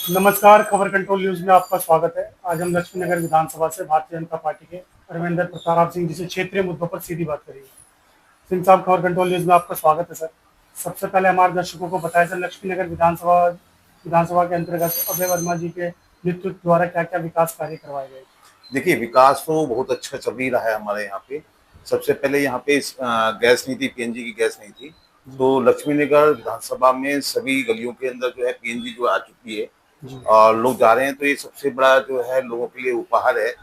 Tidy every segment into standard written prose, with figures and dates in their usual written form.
नमस्कार, खबर control news में आपका स्वागत है। आज हम लक्ष्मीनगर विधानसभा से भारतीय जनता पार्टी के परमेंद्र प्रताप सिंह जी से क्षेत्रीय मुद्दों पर सीधी बात करेंगे। सिंह साहब, खबर कंट्रोल न्यूज में आपका स्वागत है सर। सबसे पहले हमारे दर्शकों को बताया सर, लक्ष्मीनगर विधानसभा के अंतर्गत अभय वर्मा जी के नेतृत्व द्वारा क्या क्या विकास कार्य करवाए गए। देखिए, विकास तो बहुत अच्छा चल ही रहा है हमारे यहाँ पे। सबसे पहले यहाँ पे गैस नहीं थी, पीएनजी की गैस नहीं थी। तो लक्ष्मीनगर विधानसभा में सभी गलियों के अंदर जो है पीएनजी जो आ चुकी है और लोग जा रहे हैं। तो ये सबसे बड़ा जो है लोगों के लिए उपहार है,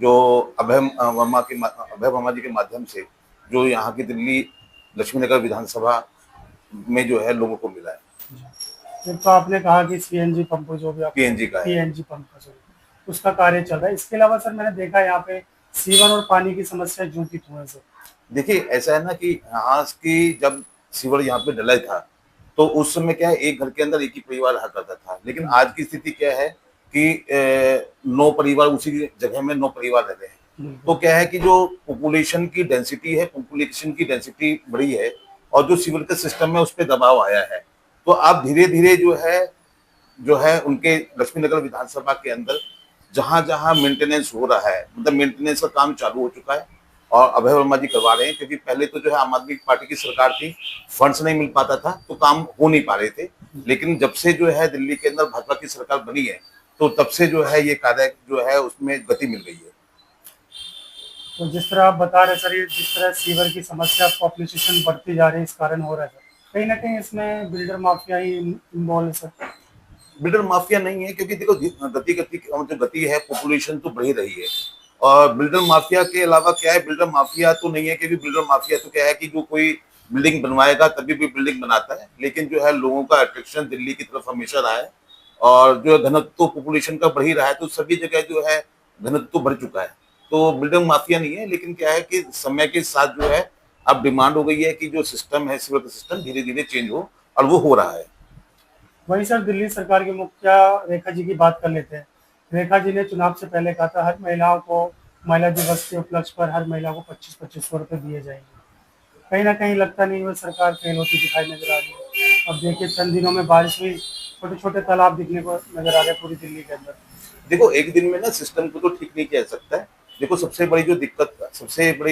जो अभय वर्मा जी के माध्यम से जो यहाँ की दिल्ली लक्ष्मीनगर विधानसभा में जो है लोगों को मिला है। एक तो आपने कहा कि सीएनजी पंप जो भी आप पीएनजी का है। पीएनजी पंप का सॉरी उसका कार्य चल रहा है। इसके अलावा सर मैंने देखा यहाँ पे सीवर और पानी की समस्या जूझती हुई है सर। देखिए, ऐसा है ना कि यहाँ की जब सीवर यहाँ पे डला था तो उस समय क्या है, एक घर के अंदर एक ही परिवार रहा करता था। लेकिन आज की स्थिति क्या है कि 9 परिवार उसी जगह में 9 परिवार रह रहे हैं। तो क्या है कि जो पॉपुलेशन की डेंसिटी बढ़ी है और जो सीवर का सिस्टम है उस पर दबाव आया है। तो अब धीरे धीरे जो है उनके लक्ष्मीनगर विधानसभा के अंदर जहां जहां मेंटेनेंस हो रहा है, मतलब मेंटेनेंस का काम चालू हो चुका है और अभय वर्मा जी करवा रहे हैं। क्योंकि पहले तो जो है आम आदमी पार्टी की सरकार थी, फंड्स नहीं मिल पाता था तो काम हो नहीं पा रहे थे। लेकिन जब से जो है दिल्ली के अंदर भाजपा की सरकार बनी है तो तब से जो है ये कार्य जो है उसमें गति मिल गई है। तो जिस तरह आप बता रहे सर, ये जिस तरह सीवर की समस्या पॉपुलेशन बढ़ती जा रही है, इस कारण हो रहा है सर। कहीं ना कहीं इसमें बिल्डर माफिया ही इन्वॉल्व है सर। बिल्डर माफिया नहीं है, क्योंकि देखो जो गति है पॉपुलेशन तो बढ़ ही रही है। और बिल्डर माफिया के अलावा क्या है, बिल्डर माफिया तो नहीं है, क्योंकि बिल्डर माफिया तो क्या है कि जो कोई बिल्डिंग बनवाएगा तभी भी बिल्डिंग बनाता है। लेकिन जो है लोगों का अट्रैक्शन दिल्ली की तरफ हमेशा रहा है और जो घनत्व पॉपुलेशन का बढ़ ही रहा है तो सभी जगह जो है घनत्व बढ़ चुका है। तो बिल्डर माफिया नहीं है, लेकिन क्या है कि समय के साथ जो है अब डिमांड हो गई है कि जो सिस्टम है, सिविल सिस्टम धीरे धीरे चेंज हो, और वो हो रहा है। वहीं सर दिल्ली सरकार की मुखिया रेखा जी की बात कर लेते हैं। रेखा जी ने चुनाव से पहले कहा था, हर महिलाओं को महिला दिवस के उपलक्ष्य पर हर महिला को 25-25 सौ रुपए दिए जाएंगे। कहीं ना कहीं लगता नहीं वो सरकार फेल होती दिखाई नजर आ रही है। अब देखिए चंद दिनों में बारिश हुई, छोटे छोटे तालाब दिखने को नजर आ रहे हैं पूरी दिल्ली के अंदर। देखो, एक दिन में ना सिस्टम को तो ठीक नहीं किया जा सकता है। देखो, सबसे बड़ी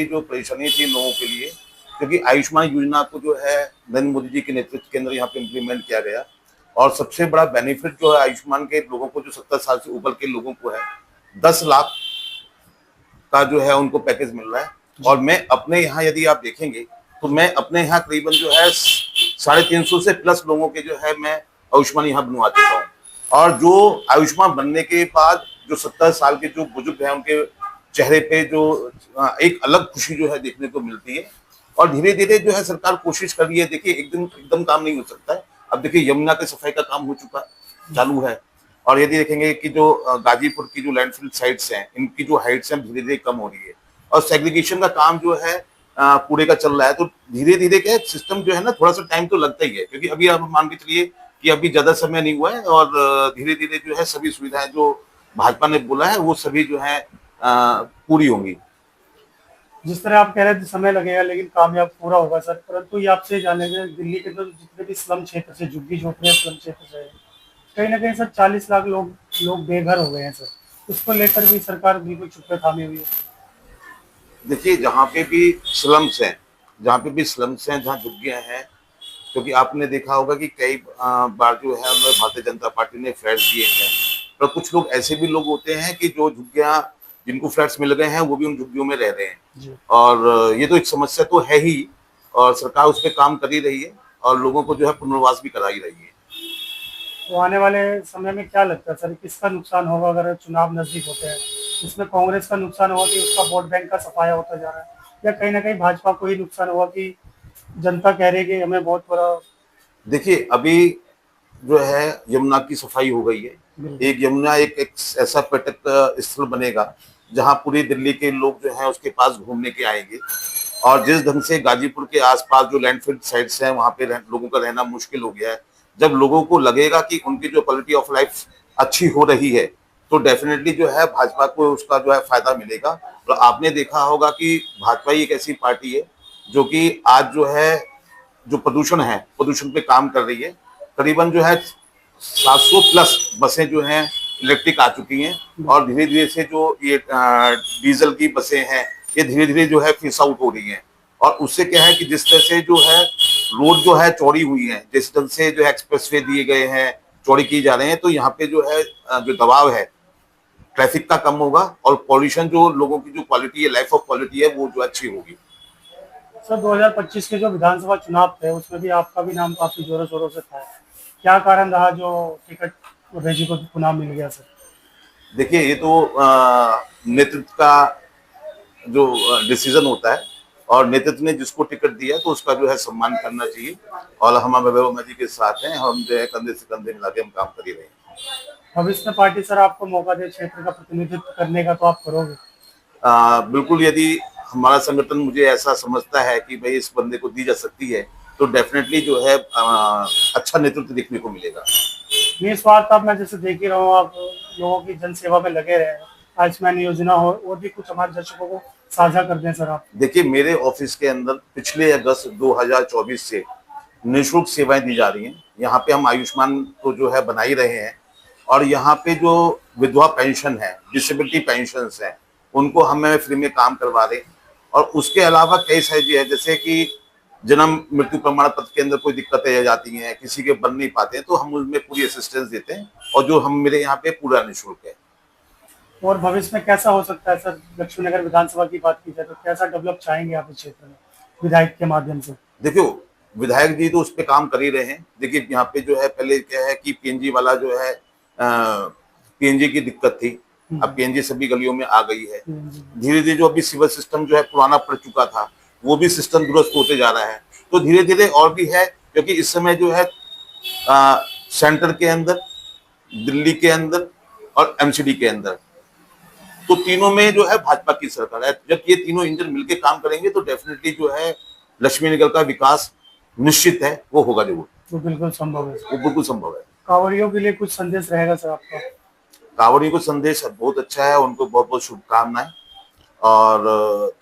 जो परेशानी थी लोगों के लिए, क्योंकि आयुष्मान योजना को जो है नरेंद्र मोदी जी के नेतृत्व के अंदर यहाँ पे इम्प्लीमेंट किया गया। और सबसे बड़ा बेनिफिट जो है आयुष्मान के लोगों को, जो 70 साल से ऊपर के लोगों को है, 10 लाख का जो है उनको पैकेज मिल रहा है। और मैं अपने यहाँ यदि आप देखेंगे तो मैं अपने यहाँ करीबन जो है 350 से प्लस लोगों के जो है मैं आयुष्मान यहाँ बनवा चुका हूँ। और जो आयुष्मान बनने के बाद जो 70 साल के जो बुजुर्ग हैं उनके चेहरे पे जो एक अलग खुशी जो है देखने को मिलती है। और धीरे धीरे जो है सरकार कोशिश कर रही है। देखिए, एकदम काम नहीं हो सकता है। अब देखिए, यमुना के सफाई का काम हो चुका चालू है। और यदि देखेंगे कि जो गाजीपुर की जो लैंडफिल साइट्स हैं, इनकी जो हाइट्स हैं धीरे धीरे कम हो रही है और सेग्रीगेशन का काम जो है कूड़े का चल रहा है। तो धीरे धीरे क्या सिस्टम जो है ना, थोड़ा सा टाइम तो लगता ही है, क्योंकि अभी आप मान के चलिए कि अभी ज्यादा समय नहीं हुआ है। और धीरे धीरे जो है सभी सुविधाएं जो भाजपा ने बोला है वो सभी जो है पूरी होंगी। जिस तरह आप कह रहे थे समय लगेगा लेकिन कामयाब पूरा होगा सर। परंतु ये आपसे जानेंगे, दिल्ली के अंदर जितने भी स्लम क्षेत्र से, झुग्गी झोपड़ियाँ स्लम क्षेत्र से कहीं ना कहीं सर 40 लाख लोग बेघर हो गए हैं सर। इसको लेकर भी सरकार बिल्कुल चुप्पे थामी हुई है। देखिए, जहाँ पे भी स्लम्स हैं, जहाँ झुग्गियां हैं, क्योंकि आपने देखा होगा कि कई बार जो है उन्होंने भारतीय जनता पार्टी ने फ्लैट दिए हैं। पर कुछ लोग ऐसे भी लोग होते हैं कि जो झुग्गियां जिनको फ्लैट्स मिल गए हैं वो भी उन झुग्गियों में रह रहे हैं। और ये तो एक समस्या तो है ही, और सरकार उस पर काम कर ही रही है और लोगों को जो है पुनर्वास भी करा ही रही है। तो आने वाले समय में क्या लगता है सर, किसका नुकसान होगा अगर चुनाव नजदीक होते हैं? इसमें कांग्रेस का नुकसान होगा कि उसका वोट बैंक का सफाया होता जा रहा है, या कहीं ना कहीं भाजपा को ही नुकसान होगा कि जनता कह रही है कि हमें बहुत बड़ा। देखिए, अभी जो है यमुना की सफाई हो गई है। एक यमुना एक ऐसा पर्यटक स्थल बनेगा जहां पूरी दिल्ली के लोग जो है उसके पास घूमने के आएंगे। और जिस ढंग से गाजीपुर के आसपास जो लैंडफिल साइट्स हैं वहां पे लोगों का रहना मुश्किल हो गया है। जब लोगों को लगेगा कि उनकी जो क्वालिटी ऑफ लाइफ अच्छी हो रही है तो डेफिनेटली जो है भाजपा को उसका जो है फायदा मिलेगा। तो आपने देखा होगा कि भाजपा ही एक ऐसी पार्टी है जो कि आज जो है जो प्रदूषण है, प्रदूषण पे काम कर रही है। करीबन जो है 700 प्लस बसें जो हैं इलेक्ट्रिक आ चुकी हैं और धीरे धीरे से जो ये डीजल की बसें हैं ये धीरे धीरे जो है फिस आउट हो रही हैं। और उससे क्या है कि जिस तरह से जो है रोड जो है चौड़ी हुई है, जिस तरह से जो है एक्सप्रेसवे दिए गए हैं, चौड़ी की जा रहे हैं, तो यहाँ पे जो है जो दबाव है ट्रैफिक का कम होगा और पॉल्यूशन जो लोगों की जो क्वालिटी है, लाइफ ऑफ क्वालिटी है, वो जो अच्छी होगी। सर 2025 के जो विधानसभा चुनाव थे उसमें भी आपका भी नाम काफी जोरों शोरों से था, क्या कारण रहा जो टिकट रेजी को पुनः मिल गया सर? देखिए ये तो नेतृत्व का जो डिसीजन होता है और नेतृत्व ने जिसको टिकट दिया तो उसका जो है सम्मान करना चाहिए और हम वैभव वर्मा जी के साथ हैं, हम जो है कंधे से कंधे मिला के हम काम कर ही रहे हैं। भविष्य में पार्टी सर आपको मौका दे क्षेत्र का प्रतिनिधित्व करने का तो आप करोगे? बिल्कुल, यदि हमारा संगठन मुझे ऐसा समझता है कि भाई इस बंदे को दी जा सकती है तो डेफिनेटली जो है अच्छा नेतृत्व देखने को मिलेगा। निस्वार्थ आप, मैं जैसे देख ही रहा हूँ, आप लोगों की जन सेवा में लगे रहे, आयुष्मान योजना हो और भी कुछ हमारे दर्शकों को साझा कर दें सर आप। देखिए मेरे ऑफिस के अंदर पिछले अगस्त 2024 से निःशुल्क सेवाएं दी जा रही हैं। यहाँ पे हम आयुष्मान को जो है बना ही रहे हैं और यहाँ पे जो विधवा पेंशन है, डिसेबिलिटी पेंशन है, उनको हमें फ्री में काम करवा रहे हैं। और उसके अलावा कई सारी है, जैसे कि जन्म मृत्यु प्रमाण पत्र के अंदर कोई दिक्कतें आ जाती हैं, किसी के बन नहीं पाते हैं, तो हम उसमें पूरी असिस्टेंस देते हैं और जो हम मेरे यहाँ पे पूरा निःशुल्क है। और भविष्य में कैसा हो सकता है सर, लक्ष्मीनगर विधानसभा की बात की जाए तो कैसा डेवलप चाहेंगे आप इस क्षेत्र में विधायक के माध्यम से? देखियो विधायक जी तो उस पर काम कर ही रहे हैं। देखिए यहाँ पे जो है पहले क्या है कि पीएनजी वाला जो है पीएनजी की दिक्कत थी, अब पीएनजी सभी गलियों में आ गई है। धीरे धीरे जो अभी सिविल सिस्टम जो है पुराना पड़ चुका था वो भी सिस्टम दुरुस्त होते जा रहा है, तो धीरे धीरे और भी है, क्योंकि इस समय जो है सेंटर के अंदर, दिल्ली के अंदर और एमसीडी के अंदर, तो तीनों में जो है भाजपा की सरकार है। जब ये तीनों इंजन मिलकर काम करेंगे तो डेफिनेटली जो है लक्ष्मीनगर का विकास निश्चित है, वो होगा जरूर, वो बिल्कुल संभव है। वो बिल्कुल संभव है। कांवड़ियों के लिए कुछ संदेश रहेगा सर आपका? कांवड़ियों को संदेश बहुत अच्छा है, उनको बहुत बहुत शुभकामनाएं और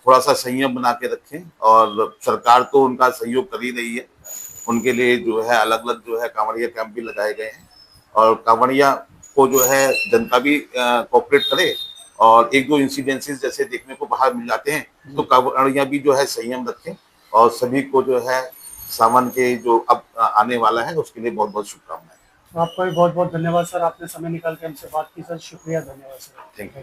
थोड़ा सा संयम बना के रखें और सरकार तो उनका सहयोग कर ही रही है। उनके लिए जो है अलग अलग जो है कांवड़िया कैंप भी लगाए गए हैं और कांवड़िया को जो है जनता भी कोऑपरेट करे और एक दो इंसिडेंसेस जैसे देखने को बाहर मिल जाते हैं तो कांवड़िया भी जो है संयम रखें और सभी को जो है सावन के जो अब आने वाला है उसके लिए बहुत बहुत शुभकामनाएं। आपका भी बहुत बहुत धन्यवाद सर, आपने समय निकाल के हमसे बात की सर, शुक्रिया, धन्यवाद सर। Thank you.